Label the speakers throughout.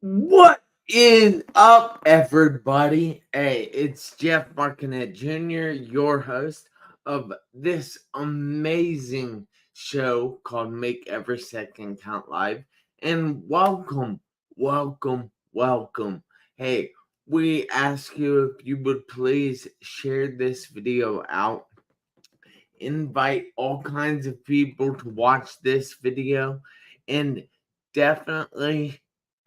Speaker 1: What is up, everybody? Hey, it's Jeff Marconette Jr., your host of this amazing show called Make Every Second Count Live. And welcome. Hey, we ask you if you would please share this video out, invite all kinds of people to watch this video, and definitely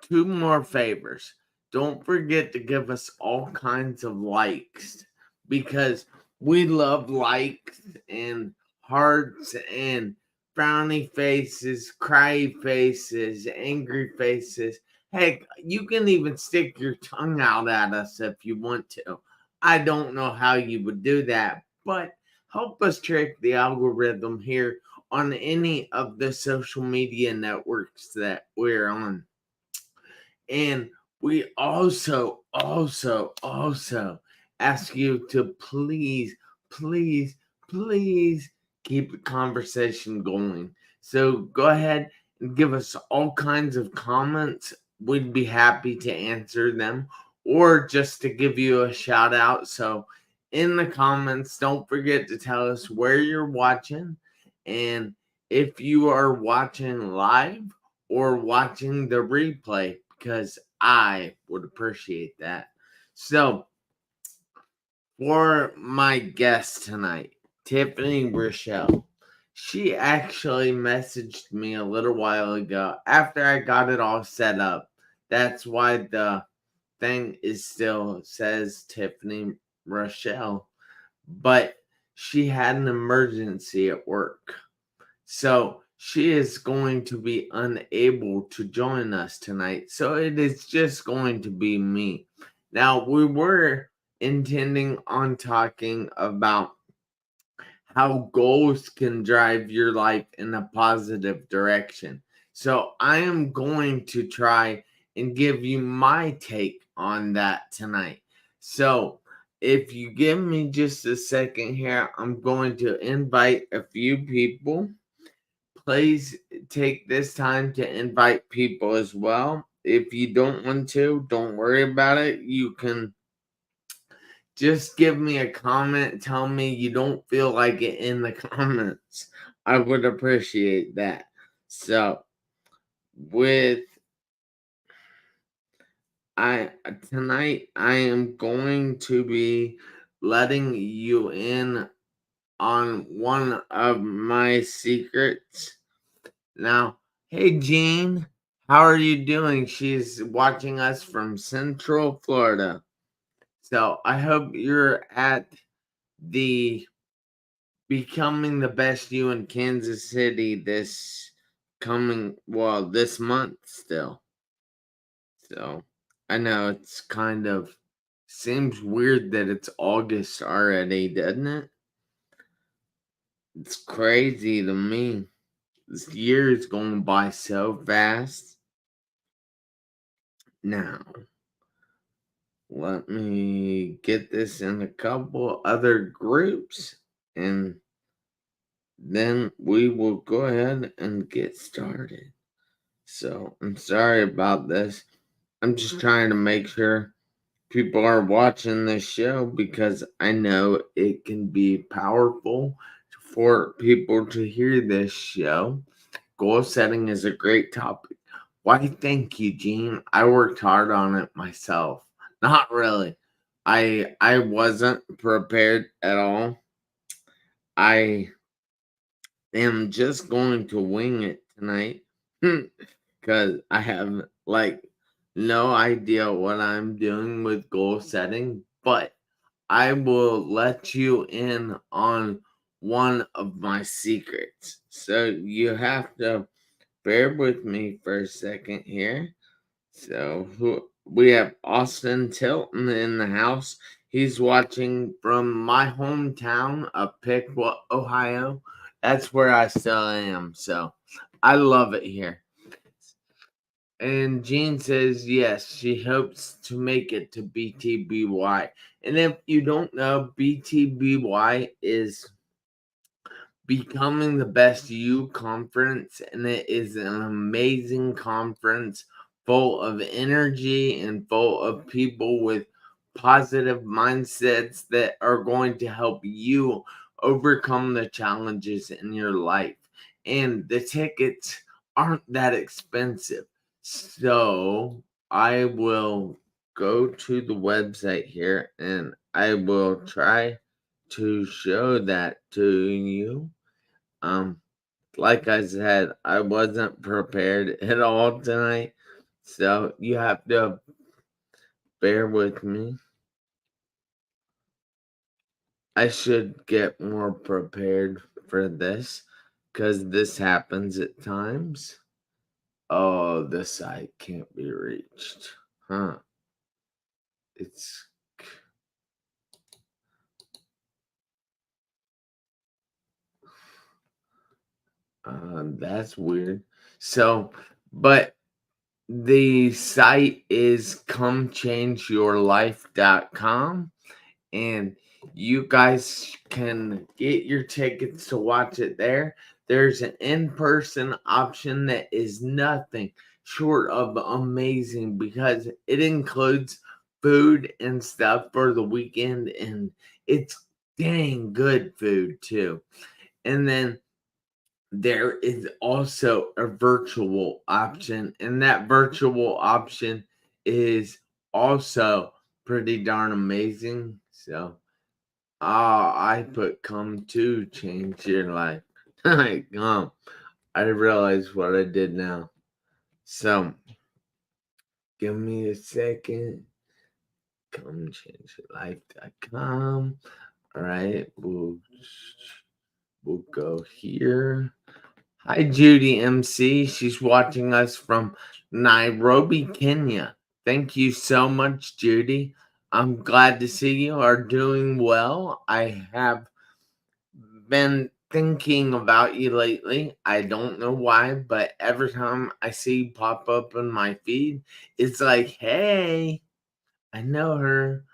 Speaker 1: two more favors. Don't forget to give us all kinds of likes because we love likes and hearts and frowny faces, cry faces, angry faces. Heck, you can even stick your tongue out at us if you want to. I don't know how you would do that, but help us trick the algorithm here on any of the social media networks that we're on. And we also ask you to please keep the conversation going. So go ahead and give us all kinds of comments. We'd be happy to answer them or just to give you a shout out. So in the comments, don't forget to tell us where you're watching and if you are watching live or watching the replay, because I would appreciate that. So, for my guest tonight, Tiffany Rochelle, she actually messaged me a little while ago after I got it all set up. That's why the thing is still says Tiffany Rochelle, but she had an emergency at work. So she is going to be unable to join us tonight. So it is just going to be me. Now, we were intending on talking about how goals can drive your life in a positive direction. So I am going to try and give you my take on that tonight. So if you give me just a second here, I'm going to invite a few people. Please take this time to invite people as well. If you don't want to, don't worry about it. You can just give me a comment. Tell me you don't feel like it in the comments. I would appreciate that. So, with I tonight, I am going to be letting you in on one of my secrets. Now, hey Jean, how are you doing? She's watching us from Central Florida. So I hope you're at the Becoming the Best You in Kansas City this month still. So I know it's kind of seems weird that it's August already, doesn't it? It's crazy to me. This year is going by so fast. Now, let me get this in a couple other groups and then we will go ahead and get started. So, I'm sorry about this. I'm just trying to make sure people are watching this show because I know it can be powerful for people to hear this show. Goal setting is a great topic. Why, thank you, Gene. I worked hard on it myself. Not really. I wasn't prepared at all. I am just going to wing it tonight because I have like no idea what I'm doing with goal setting, but I will let you in on one of my secrets. So you have to bear with me for a second here. So we have Austin Tilton in the house. He's watching from my hometown of Piqua, Ohio. That's where I still am. So I love it here. And Jean says yes, she hopes to make it to BTBY. And if you don't know, BTBY is Becoming the Best You conference, and it is an amazing conference full of energy and full of people with positive mindsets that are going to help you overcome the challenges in your life. And the tickets aren't that expensive. So I will go to the website here and I will try to show that to you. Like I said, I wasn't prepared at all tonight, so you have to bear with me. I should get more prepared for this because this happens at times. Oh, the site can't be reached. Huh. It's that's weird. So, but the site is comechangeyourlife.com, and you guys can get your tickets to watch it there. There's an in-person option that is nothing short of amazing because it includes food and stuff for the weekend, and it's dang good food too. And then there is also a virtual option, and that virtual option is also pretty darn amazing. So, I put come to change your life. Like, I realize what I did now. So, give me a second. Come change your life.com. All right, we'll go here. Hi, Judy MC. She's watching us from Nairobi, Kenya. Thank you so much, Judy. I'm glad to see you are doing well. I have been thinking about you lately. I don't know why, but every time I see you pop up in my feed, it's like, hey, I know her,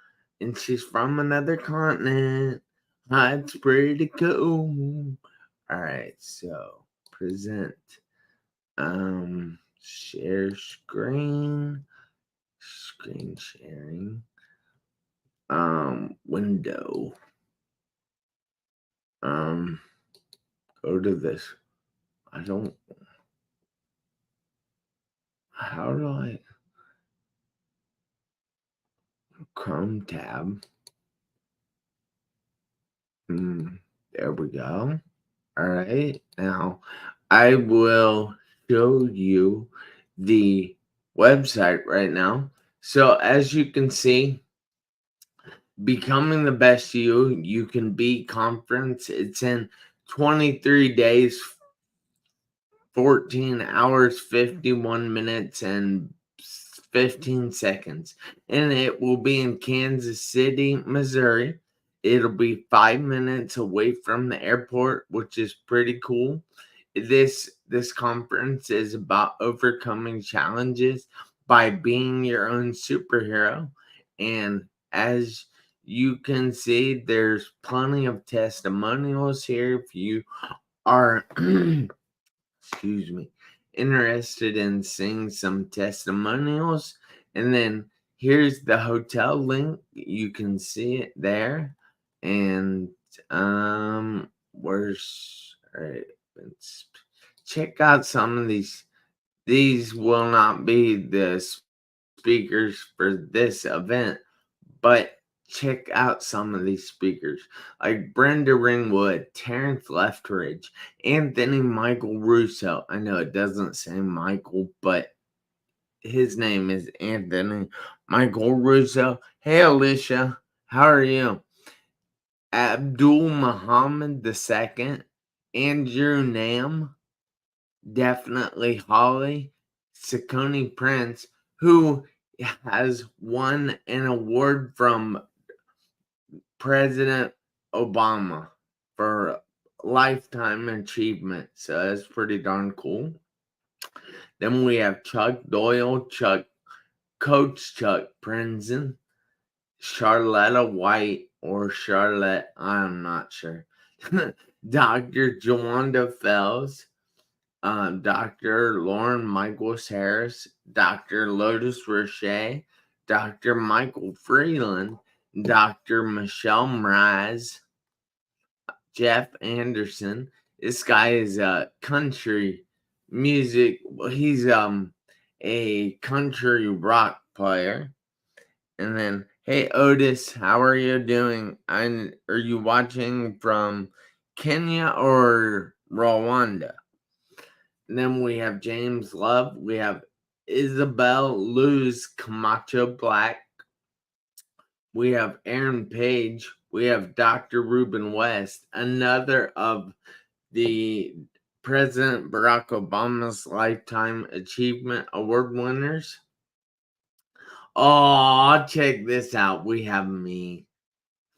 Speaker 1: and she's from another continent. That's pretty cool. All right, so present. Share screen. Screen sharing. Window. Go to this. I don't. How do I? Chrome tab. There we go. All right. Now I will show you the website right now. So as you can see, Becoming the Best You Can Be conference. It's in 23 days, 14 hours, 51 minutes, and 15 seconds. And it will be in Kansas City, Missouri. It'll be 5 minutes away from the airport, which is pretty cool. This conference is about overcoming challenges by being your own superhero. And as you can see, there's plenty of testimonials here if you are excuse me, interested in seeing some testimonials. And then here's the hotel link. You can see it there. And where's all right, let's check out some of these. These will not be the speakers for this event, but check out some of these speakers like Brenda Ringwood, Terrence Leftridge, Anthony Michael Russo. I know it doesn't say Michael, but his name is Anthony Michael Russo. Hey, Alicia, how are you? Abdul Muhammad II, Andrew Nam, definitely Holly, Sakoni Prince, who has won an award from President Obama for lifetime achievement. So that's pretty darn cool. Then we have Chuck Doyle, Coach Chuck Prinzen, Charlotta White or Charlotte, I'm not sure. Dr. Joanda Fells, Dr. Lauren Michaels Harris, Dr. Lotus Rochelle, Dr. Michael Freeland, Dr. Michelle Mraz, Jeff Anderson. This guy is a country music. Well, he's a country rock player. And then, hey Otis, how are you doing? Are you watching from Kenya or Rwanda? And then we have James Love. We have Isabel Luz Camacho Black. We have Aaron Page. We have Dr. Ruben West, another of the President Barack Obama's Lifetime Achievement Award winners. Oh, check this out. We have me.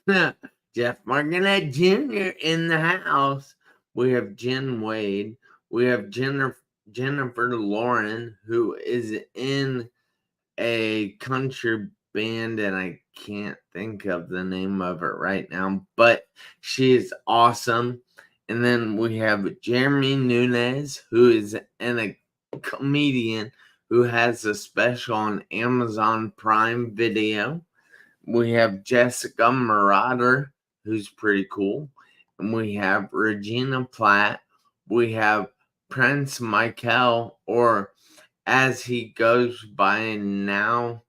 Speaker 1: Jeff Marconette Jr. in the house. We have Jen Wade. We have Jennifer Lauren, who is in a country band, and I can't think of the name of it right now, but she is awesome. And then we have Jeremy Nunez, who is a comedian who has a special on Amazon Prime Video. We have Jessica Marauder, who's pretty cool. And we have Regina Platt. We have Prince Michael, or as he goes by now,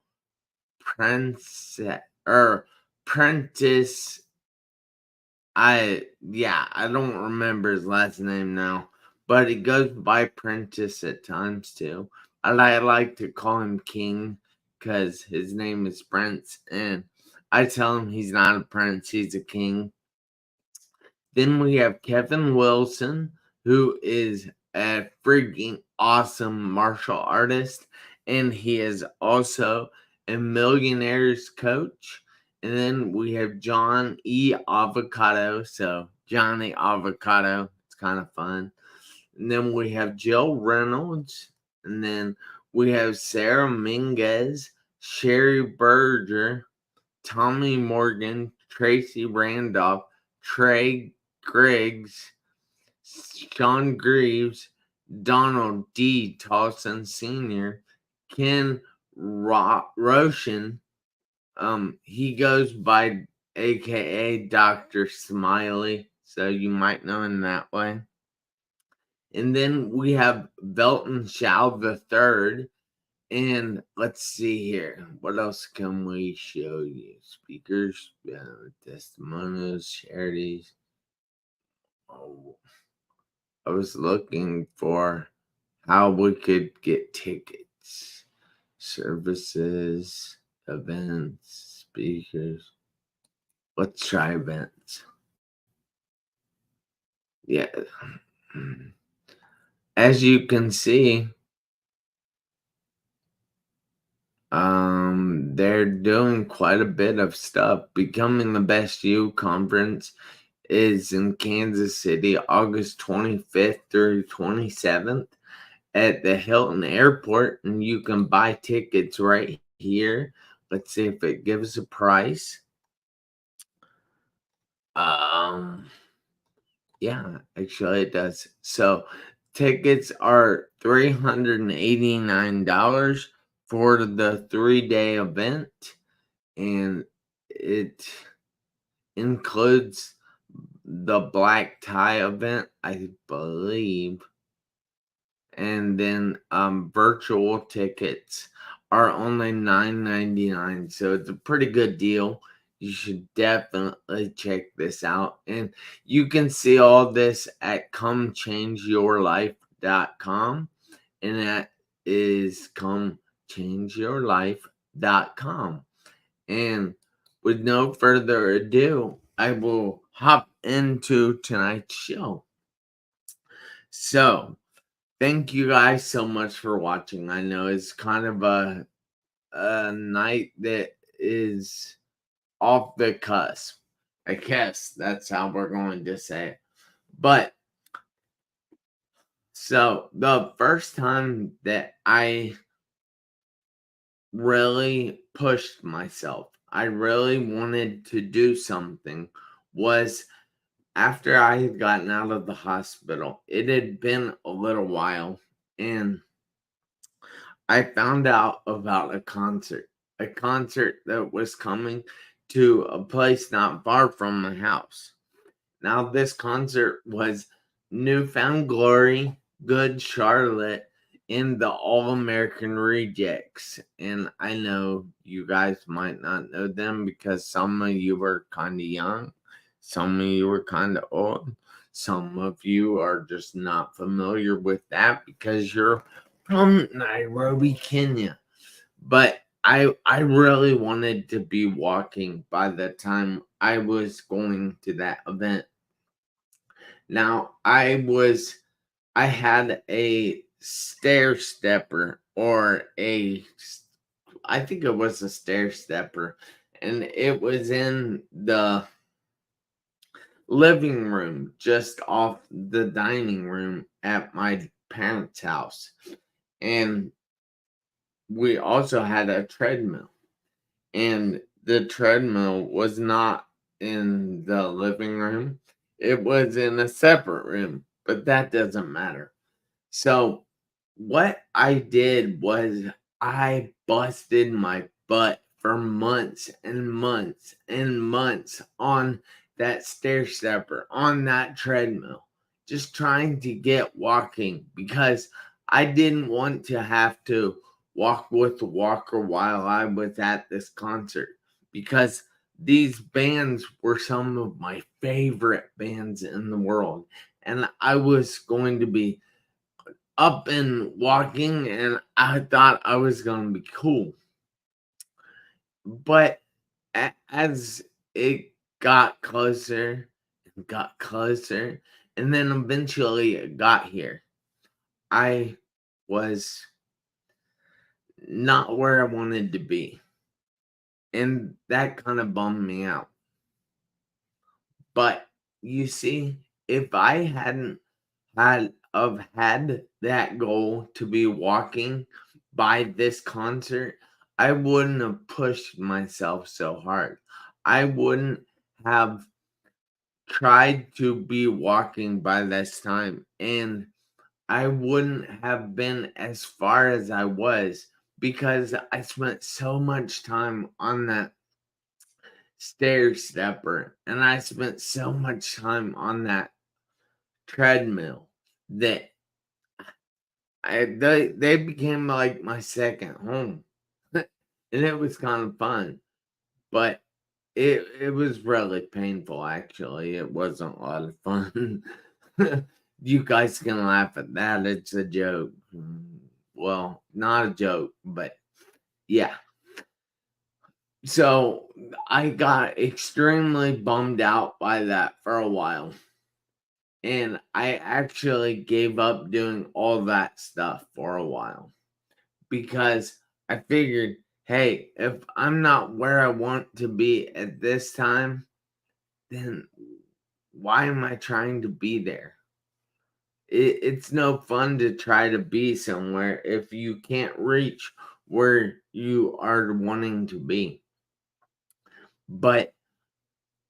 Speaker 1: Prentice. I don't remember his last name now, but he goes by Prentice at times too. I like to call him King because his name is Prince, and I tell him he's not a prince, he's a king. Then we have Kevin Wilson, who is a freaking awesome martial artist, and he is also a millionaire's coach. And then we have John E. Avocado. So, Johnny Avocado. It's kind of fun. And then we have Jill Reynolds. And then we have Sarah Minguez, Sherry Berger, Tommy Morgan, Tracy Randolph, Trey Griggs, Sean Greaves, Donald D. Towson Sr., Ken Roshan. He goes by AKA Dr. Smiley, so you might know him that way. And then we have Belton Shaw the Third. And let's see here. What else can we show you? Speakers, testimonials, charities. Oh, I was looking for how we could get tickets, services, events, speakers. Let's try events. Yeah. As you can see, they're doing quite a bit of stuff. Becoming the Best You conference is in Kansas City, August 25th through 27th at the Hilton Airport, and you can buy tickets right here. Let's see if it gives a price. Yeah, actually it does. So tickets are $389 for the 3-day event, and it includes the black tie event, I believe. And then virtual tickets are only $9.99, so it's a pretty good deal. You should definitely check this out. And you can see all this at comechangeyourlife.com. And that is comechangeyourlife.com. And with no further ado, I will hop into tonight's show. So, thank you guys so much for watching. I know it's kind of a night that is off the cusp. I guess that's how we're going to say it. But so the first time that I really pushed myself, I really wanted to do something, was after I had gotten out of the hospital, it had been a little while, and I found out about a concert that was coming to a place not far from my house. Now, this concert was Newfound Glory, Good Charlotte, and the All American Rejects. And I know you guys might not know them because some of you were kind of young, some of you were kind of old, some of you are just not familiar with that because you're from Nairobi, Kenya. But I really wanted to be walking by the time I was going to that event. Now, I had a stair stepper, or I think it was a stair stepper, and it was in the living room just off the dining room at my parents' house. And we also had a treadmill, and the treadmill was not in the living room. It was in a separate room, but that doesn't matter. So what I did was I busted my butt for months and months and months on that stair stepper, on that treadmill, just trying to get walking because I didn't want to have to walk with the walker while I was at this concert, because these bands were some of my favorite bands in the world, and I was going to be up and walking, and I thought I was going to be cool. But as it got closer and got closer, and then eventually it got here, I was not where I wanted to be. And that kind of bummed me out. But you see, if I hadn't had that goal to be walking by this concert, I wouldn't have pushed myself so hard. I wouldn't have tried to be walking by this time, and I wouldn't have been as far as I was because I spent so much time on that stair stepper, and I spent so much time on that treadmill that they became like my second home. And it was kind of fun, but it was really painful. Actually, it wasn't a lot of fun. You guys can laugh at that. It's a joke. Well, not a joke, but yeah. So I got extremely bummed out by that for a while. And I actually gave up doing all that stuff for a while because I figured, hey, if I'm not where I want to be at this time, then why am I trying to be there? It's no fun to try to be somewhere if you can't reach where you are wanting to be. But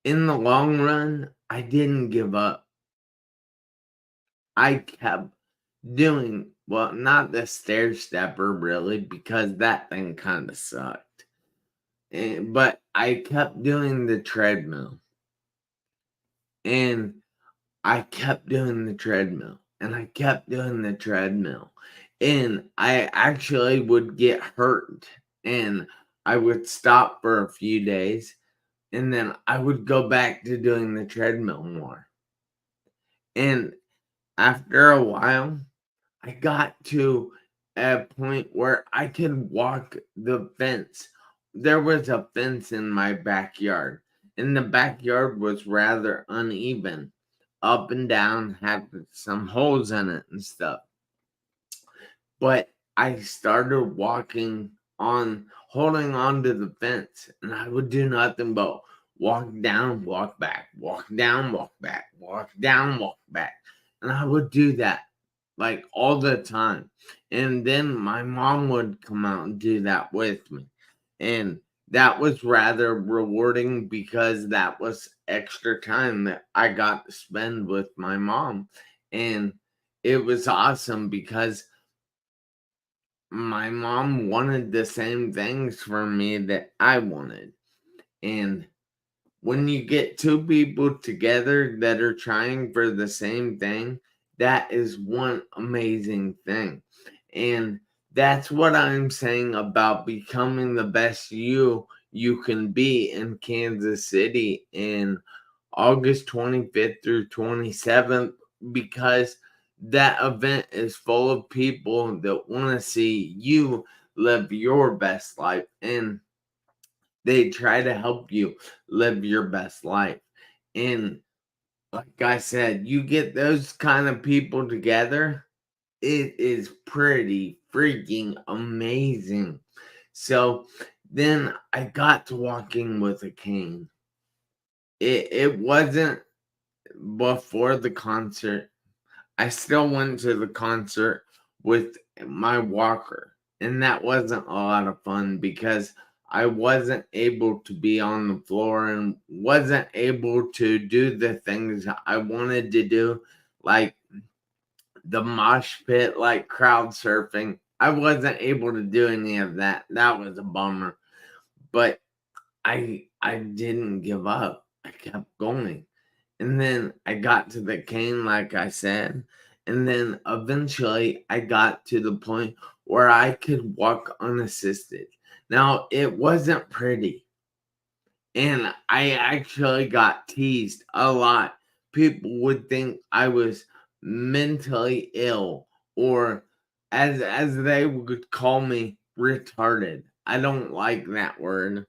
Speaker 1: in the long run, I didn't give up. I kept doing, well, not the stair stepper really, because that thing kind of sucked. But I kept doing the treadmill, and I kept doing the treadmill, and I kept doing the treadmill, and I actually would get hurt, and I would stop for a few days, and then I would go back to doing the treadmill more. And after a while, I got to a point where I could walk the fence. There was a fence in my backyard, and the backyard was rather uneven, up and down, had some holes in it and stuff. But I started holding on to the fence, and I would do nothing but walk down, walk back, walk down, walk back, walk down, walk back. And I would do that like all the time. And then my mom would come out and do that with me. And that was rather rewarding because that was extra time that I got to spend with my mom. And it was awesome because my mom wanted the same things for me that I wanted. And when you get two people together that are trying for the same thing, that is one amazing thing. And that's what I'm saying about becoming the best you can be in Kansas City in August 25th through 27th, because that event is full of people that want to see you live your best life, and they try to help you live your best life. And like I said, you get those kind of people together, it is pretty freaking amazing. So then I got to walking with a cane. It wasn't before the concert. I still went to the concert with my walker, and that wasn't a lot of fun because I wasn't able to be on the floor and wasn't able to do the things I wanted to do, like the mosh pit, like crowd surfing. I wasn't able to do any of that. That was a bummer. But I didn't give up. I kept going. And then I got to the cane, like I said. And then eventually I got to the point where I could walk unassisted. Now, it wasn't pretty. And I actually got teased a lot. People would think I was mentally ill, or as they would call me, retarded. I don't like that word.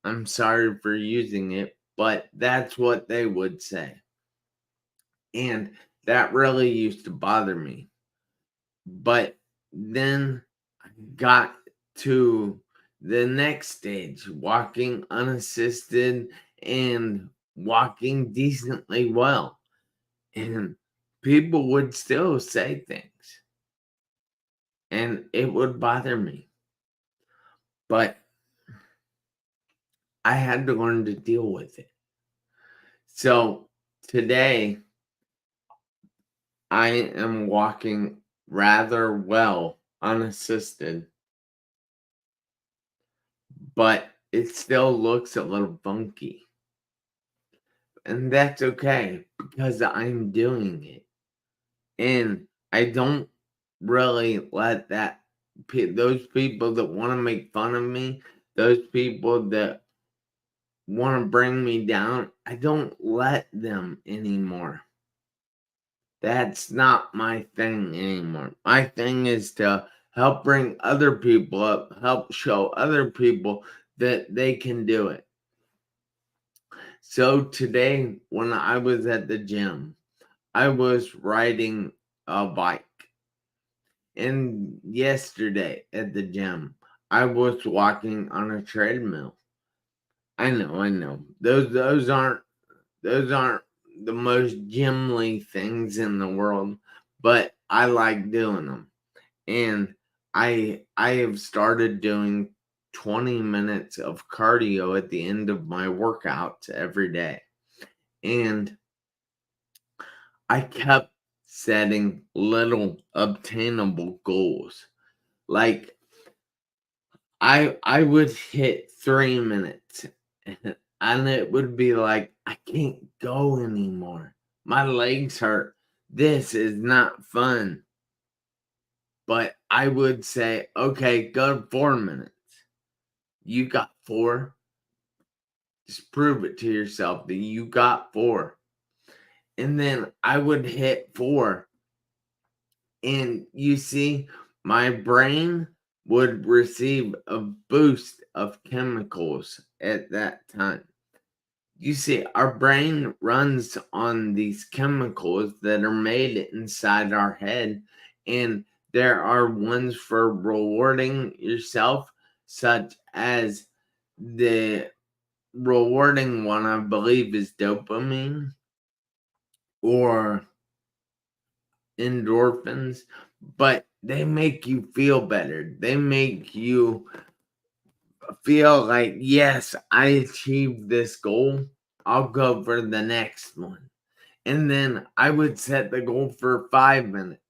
Speaker 1: I'm sorry for using it, but that's what they would say. And that really used to bother me. But then I got to the next stage, walking unassisted and walking decently well. And people would still say things, and it would bother me. But I had to learn to deal with it. So today, I am walking rather well unassisted, but it still looks a little funky. And that's okay because I'm doing it. And I don't really let those people that want to make fun of me, those people that want to bring me down, I don't let them anymore. That's not my thing anymore. My thing is to help bring other people up, help show other people that they can do it. So today, when I was at the gym, I was riding a bike. And yesterday at the gym, I was walking on a treadmill. I know. Those aren't the most gymly things in the world, but I like doing them. And I have started doing 20 minutes of cardio at the end of my workouts every day. And I kept setting little obtainable goals. Like I would hit 3 minutes and it would be like, I can't go anymore. My legs hurt. This is not fun. But I would say, okay, go 4 minutes. You got four. Just prove it to yourself that you got four. And then I would hit four. And you see, my brain would receive a boost of chemicals at that time. You see, our brain runs on these chemicals that are made inside our head, and there are ones for rewarding yourself, such as the rewarding one, I believe, is dopamine or endorphins, but they make you feel better. They make you feel like, yes, I achieved this goal, I'll go for the next one. And then I would set the goal for 5 minutes.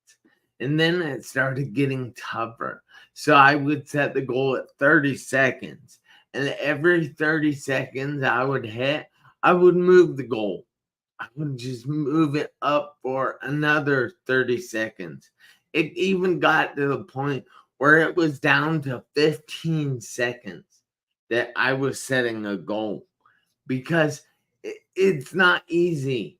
Speaker 1: And then it started getting tougher. So I would set the goal at 30 seconds. And every 30 seconds I would hit, I would move the goal. I would just move it up for another 30 seconds. It even got to the point where it was down to 15 seconds that I was setting a goal because it's not easy.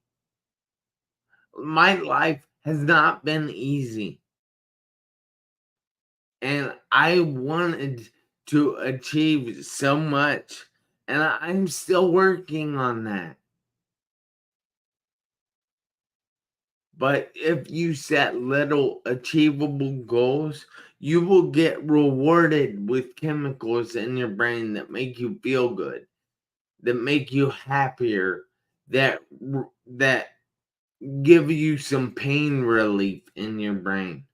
Speaker 1: My life has not been easy. And I wanted to achieve so much, and I'm still working on that. But if you set little achievable goals, you will get rewarded with chemicals in your brain that make you feel good, that make you happier, that that give you some pain relief in your brain.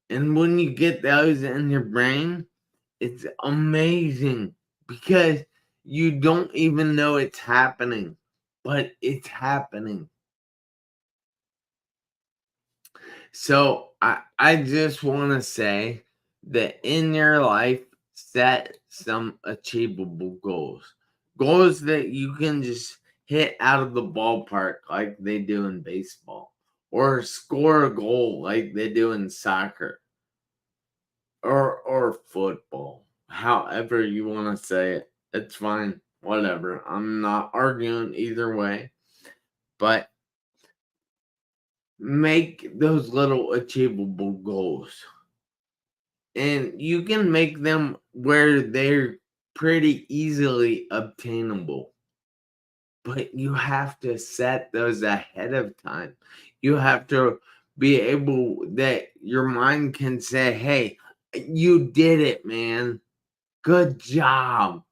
Speaker 1: And when you get those in your brain, it's amazing because you don't even know it's happening, but it's happening. So I just want to say that in your life, set some achievable goals. Goals that you can just hit out of the ballpark like they do in baseball, or score a goal like they do in soccer or football. However you want to say it. It's fine. Whatever. I'm not arguing either way. But make those little achievable goals. And you can make them where they're pretty easily obtainable. But you have to set those ahead of time. You have to be able that your mind can say, hey, you did it, man. Good job.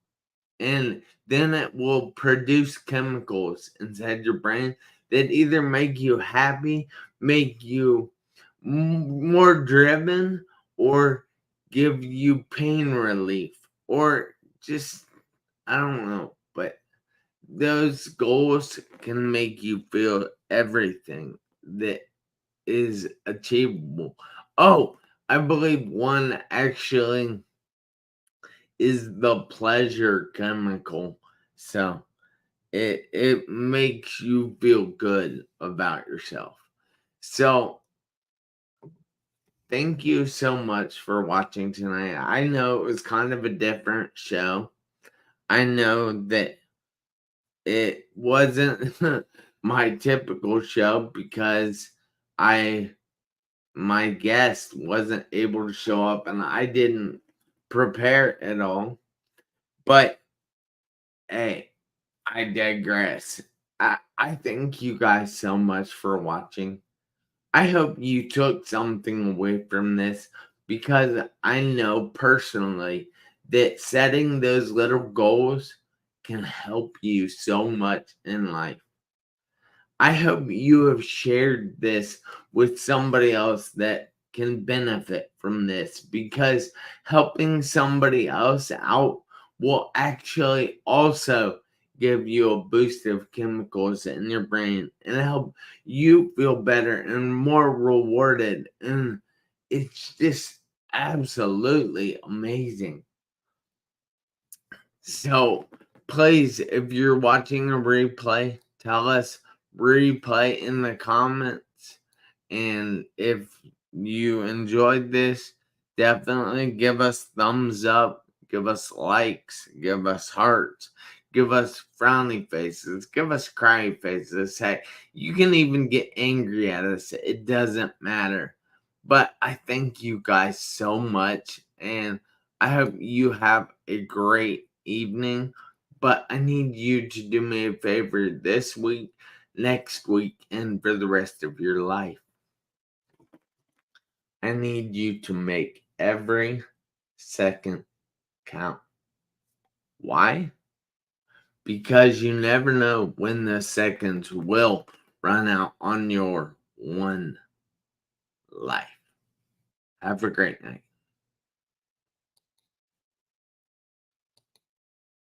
Speaker 1: And then it will produce chemicals inside your brain that either make you happy, make you more driven, or give you pain relief, or just, I don't know. But those goals can make you feel everything that is achievable. Oh, I believe one actually is the pleasure chemical. So it makes you feel good about yourself. So thank you so much for watching tonight. I know it was kind of a different show. I know that it wasn't my typical show because I my guest wasn't able to show up and I didn't prepare at all. But hey, I digress. I thank you guys so much for watching. I hope you took something away from this because I know personally that setting those little goals can help you so much in life. I hope you have shared this with somebody else that can benefit from this because helping somebody else out will actually also give you a boost of chemicals in your brain and help you feel better and more rewarded. And it's just absolutely amazing. So please, if you're watching a replay, tell us replay in the comments. And if you enjoyed this, definitely give us thumbs up, give us likes, give us hearts, give us frowny faces, give us cry faces. Hey, you can even get angry at us. It doesn't matter. But I thank you guys so much. And I hope you have a great evening. But I need you to do me a favor this week, next week, and for the rest of your life. I need you to make every second count. Why? Because you never know when the seconds will run out on your one life. Have a great night.